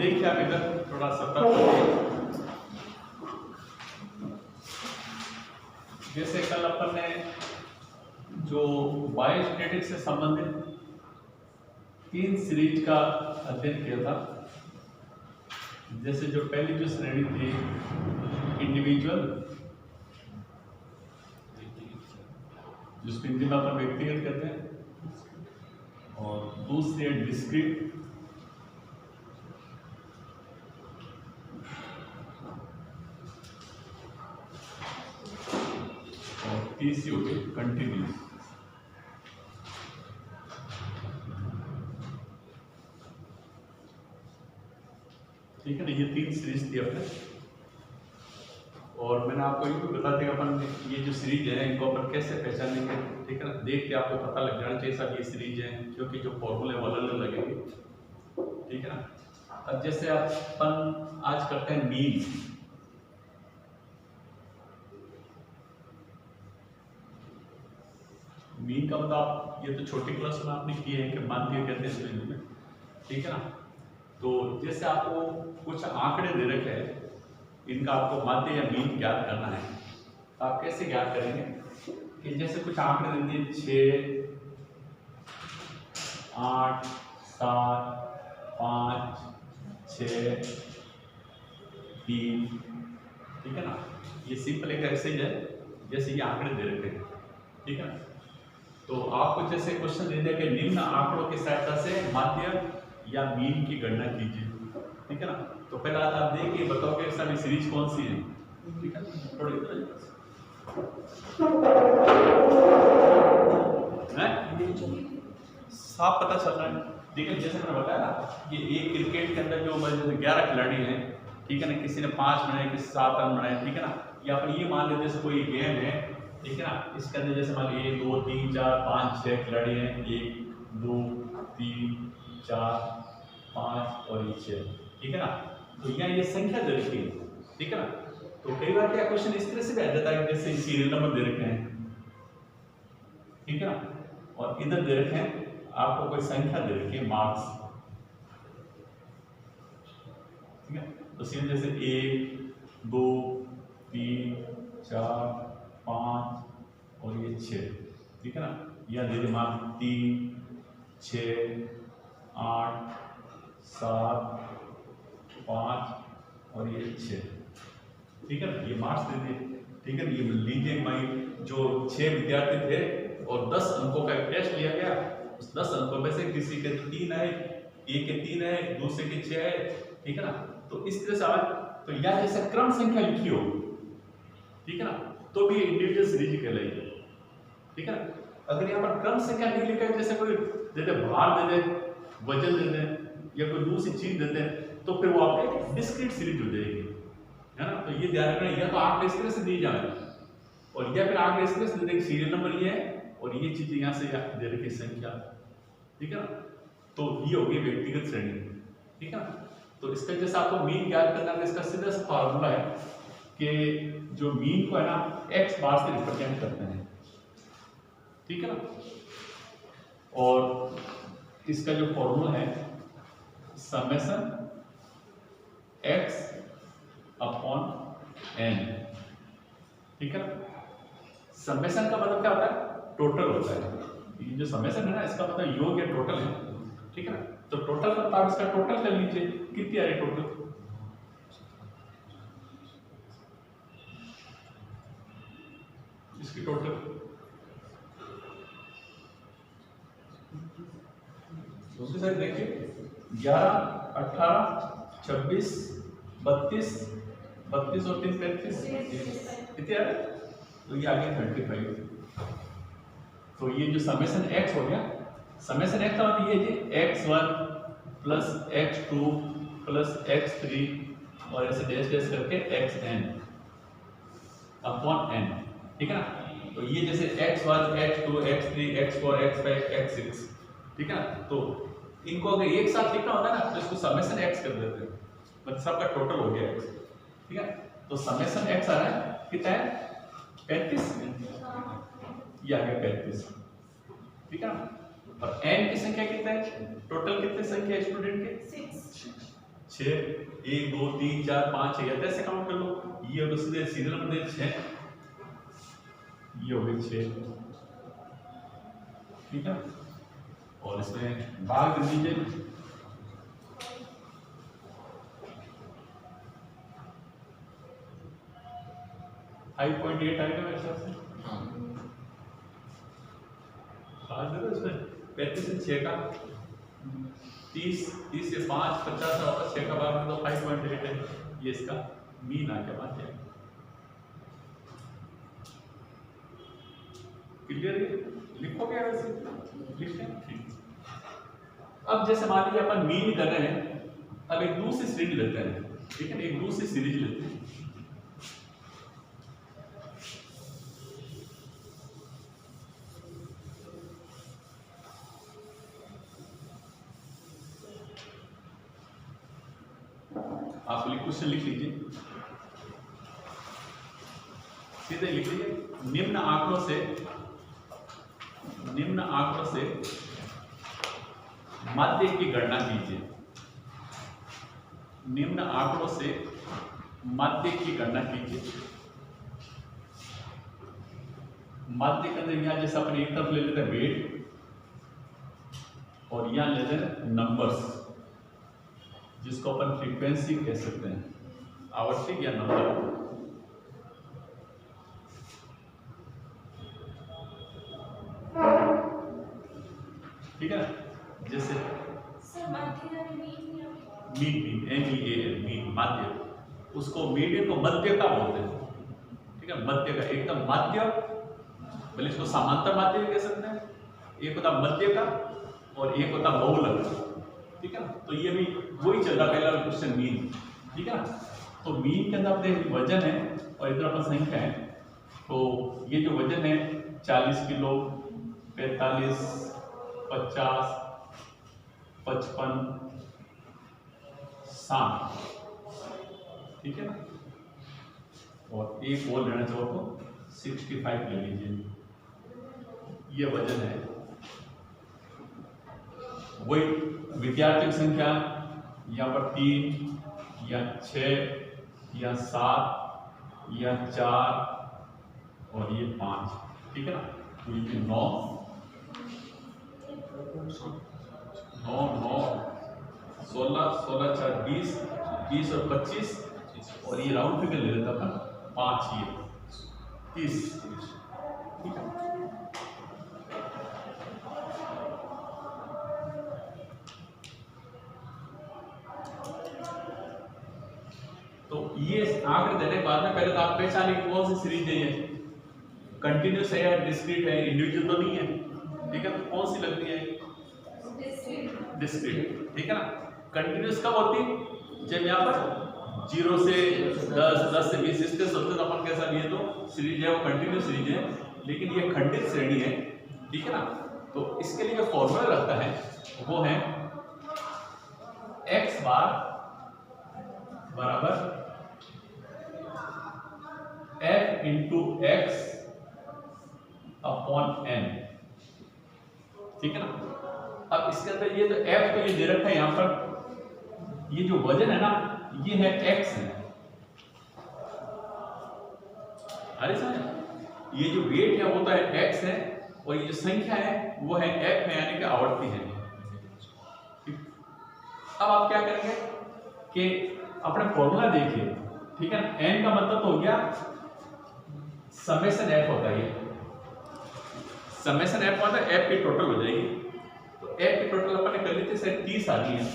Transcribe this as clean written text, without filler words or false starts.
देखिए आप इधर थोड़ा सतर्क रहिए। जैसे कल अपन ने जो बायोस्टैटिक्स से संबंधित 3 सीरीज का अध्ययन किया था। जैसे जो पहली जो श्रेणी थी इंडिविजुअल, जिसको हिंदी में अपन व्यक्तिगत कहते हैं, और दूसरी है डिस्क्रीट, और तीसरी हो गई कंटिन्यूस। ठीक है ना, ये 3 सीरीज थी अपने। और मैंने आपको ये भी बता दिया अपन ये जो सीरीज है इनको अपन कैसे पहचानेंगे। ठीक है ना, देख के आपको पता लग जाना चाहिए सब ये सीरीज है, क्योंकि जो फॉर्मूले वो अलग अलग लगेंगे। ठीक है ना। अब जैसे अपन आज करते हैं मीन। मीन का मतलब आप ये तो छोटी क्लास में आपने किए हैं कि माध्य कहते हैं इसमें में। ठीक है ना। तो जैसे आपको कुछ आंकड़े दे रखे हैं, इनका आपको माध्य या मीन ज्ञात करना है। तो आप कैसे ज्ञात करेंगे कि जैसे कुछ आंकड़े दे दिए 6, 8, 7, 5, 6, 3। ठीक है ना, ये सिंपल एक एक्सरसाइज है। जैसे ये आंकड़े दे रखे हैं, ठीक है ना, तो आपको जैसे क्वेश्चन दे दिया कि निम्न आंकड़ों की सहायता से माध्य या मीन की गणना कीजिए। ठीक है ना। तो पहले आप देखिए, बताओ कि सभी सीरीज कौन सी है। ठीक है, थोड़ी साफ पता चल रहा है। ठीक है, जैसे मैंने बताया ना, ये एक क्रिकेट के अंदर जो 11 खिलाड़ी हैं, ठीक है ना, किसी ने 5 बनाए, किसी 7 रन बनाए। ठीक है ना, या अपन ये मान लेते जैसे कोई गेम है, ठीक है ना, इसके अंदर जैसे मान लीजिए 1, 2, 3, 4, 5, 6 खिलाड़ी हैं, 1, 2, 3, 4, 5 और ये 6। ठीक है ना, तो यहाँ ये संख्या दे रखी है। ठीक है ना, तो कई बार क्या क्वेश्चन इस तरह से भी आ जाता है, जैसे सीरियल नंबर दे रखे हैं, ठीक है ना, और इधर दे रखे हैं आपको कोई संख्या दे रखी है, मार्क्स। ठीक है, तो सीरियल जैसे 1, 2, 3, 4, 5 और ये 6। ठीक है ना, यह दे दे मार्क्स 3, 6, 8, 7, 5 और ये 6। ठीक है ना, ये मार्क्स दे दिए। ठीक है, ये लीजिए भाई, जो 6 विद्यार्थी थे और 10 अंकों का टेस्ट लिया गया, उस 10 अंकों में से किसी के 3 आए, एक के 3 आए, दूसरे के 6 आए। ठीक है ना, तो इस तरह से आए, तो यह जैसे क्रम संख्या लिखी हो, ठीक है ना, तो भी इंडिविजुअल सीरीज कहलाएगी। ठीक है ना, अगर यहाँ पर क्रम संख्या नहीं लिखा है, जैसे कोई दे भार दे दे, वजन दे दे या कोई दूसरी चीज दे दे, तो फिर वो आपके डिस्क्रीट सीरीज हो जाएगी, है ना। तो ये ध्यान रखना, या तो आंकड़े इस तरह से दी जाए और या फिर आंकड़े इस तरह से दे देंगे सीरियल नंबर ये है और ये चीजें यहाँ से दे रखी संख्या। ठीक है ना, तो ये होगी व्यक्तिगत श्रेणी। ठीक है ना, तो इसका जैसे आपको मीन ज्ञात करना है, इसका सीधा सा फार्मूला है कि जो मीन को है ना x बार से रिप्रेजेंट करते हैं। ठीक है ना, और इसका जो फॉर्मूला है समेशन x अपॉन n। ठीक है, समेशन का मतलब क्या होता है, टोटल होता है। ये जो समेशन है ना, इसका मतलब योग या टोटल है। ठीक है ना, तो टोटल का आप इसका टोटल कर लीजिए, कितनी आ रही टोटल, इसकी टोटल दूसरी साइड देखिए, 11, 18, 26, 32, 32 और 3, 35, कितने आ रहे, तो ये आ गया 35। तो ये जो समेशन x हो गया, समेशन x का मतलब ये है x1 plus x2 plus x3 और ऐसे डैश डैश करके xn अपॉन n। ठीक है ना, तो ये जैसे x1, x2, x3, x4, x5, x6। ठीक है ना, तो इनको अगर एक साथ लिखना होता है ना, तो इसको समेशन x कर देते हैं, मतलब सबका टोटल हो गया x। ठीक है, तो समेशन x आ रहा है कितना है, 35, ये आ गया 35। ठीक है ना, और n की संख्या कितना है, टोटल कितने संख्या है स्टूडेंट के, 6 1 2 3 4 5 6 या ऐसे काउंट कर लो। ये हो सीधे सीरियल नंबर दे 6, ये हो गए 6, ठीक है। और इसमें भाग दे दीजिए, फाइव 5.8 आएगा मेरे हिसाब से। भाग दे दो इसमें 35 से 6 का 30 से 5 50 वापस 6 का भाग में तो 5.8 है। ये इसका मीन आ गया, बात है क्लियर है? लिखोगे वैसे लिखते हैं, ठीक। अब जैसे मान लीजिए अपन मीन कर रहे हैं, अब एक दूसरी सीरीज लेते हैं, ठीक है, एक दूसरी सीरीज लेते हैं। आप क्वेश्चन लिख लीजिए, सीधे लिख लीजिए, निम्न आंकड़ों से माध्य की गणना कीजिए। निम्न आंकड़ों से माध्य की गणना कीजिए। माध्य के अंदर यहां जैसे अपन एक तरफ ले लेते हैं वेट और यहां लेते हैं नंबर्स, जिसको अपन फ्रीक्वेंसी कह सकते हैं, आवृत्ति या नंबर। ठीक है ना, जैसे मीन माध्य, उसको मीडियन को मध्य का बोलते हैं, ठीक है, मध्य का एकदम माध्य, भले इसको समांतर माध्य भी कह सकते हैं। एक होता मध्य का और एक होता बहुलक, ठीक है ना। तो ये भी वही चल रहा पहला क्वेश्चन मीन, ठीक है ना। तो मीन के अंदर अपने वजन है और इधर अपन संख्या है, तो ये जो वजन है 40 किलो 45 50 55 60, ठीक है ना। और एक और लेना चाहो तो 65 ले लीजिए, ये वजन है। वही विद्यार्थी की संख्या यहाँ पर 3 या 6 या 7 या 4 और ये 5, ठीक है ना। तो ये 9 16 16 4 20 20 और 25 और ये राउंड फिगर ले लेता था 5, ये 30, ठीक है। तो ये आंकड़े देने के बाद में पहले तो आप पहचानिए कौन सी सीरीज है, ये कंटिन्यूस है या डिस्क्रीट है, इंडिविजुअल तो नहीं है, ठीक है। तो कौन सी लगती है? डिस्क्रीट, ठीक है ना। कंटिन्यूस कब होती है? जब यहाँ पर 0 से 10 10 से 20 इसके सबसे अपन कैसा लिए तो सीरीज है वो कंटिन्यूस सीरीज है, लेकिन ये खंडित श्रेणी है, ठीक है ना। तो इसके लिए जो फॉर्मूला लगता है वो है x बार बराबर f into x upon n, ठीक है ना। अब इसके अंदर ये तो f तो ये दे रखा है यहाँ पर, ये जो वजन है ना ये है x है, अरे समझ, ये जो वेट है वो तो है x है और ये जो संख्या है वो है f है, यानी कि आवृत्ति है। अब आप क्या करेंगे कि अपने फॉर्मूला देखिए, ठीक है ना। n का मतलब तो हो गया समेशन f होता है, ये समेशन f होता है, f की टोटल हो जाएगी। तो f की टोटल अपन ने कर ली थी शायद 30 आ गई है,